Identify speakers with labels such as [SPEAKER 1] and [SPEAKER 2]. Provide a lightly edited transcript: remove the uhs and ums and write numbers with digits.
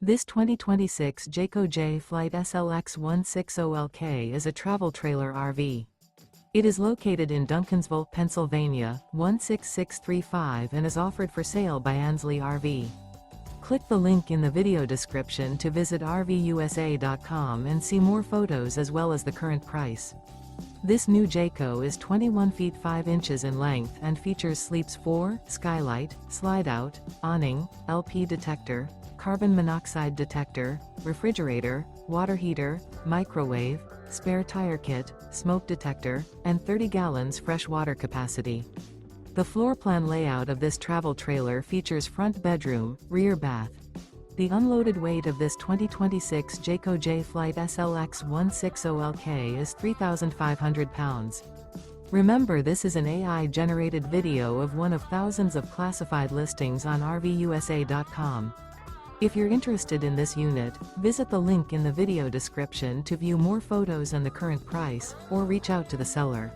[SPEAKER 1] This 2026 Jayco Jay Flight SLX 160LK is a travel trailer RV. It is located in Duncansville, Pennsylvania, 16635 and is offered for sale by Ansley RV. Click the link in the video description to visit RVUSA.com and see more photos as well as the current price. This new Jayco is 21 feet 5 inches in length and features sleeps 4, Skylight, Slideout, Awning, LP Detector, carbon monoxide detector, refrigerator, water heater, microwave, spare tire kit, smoke detector, and 30 gallons fresh water capacity. The floor plan layout of this travel trailer features front bedroom, rear bath. The unloaded weight of this 2026 Jayco Jay Flight SLX 160LK is 3,500 pounds. Remember, this is an AI-generated video of one of thousands of classified listings on RVUSA.com. If you're interested in this unit, visit the link in the video description to view more photos and the current price, or reach out to the seller.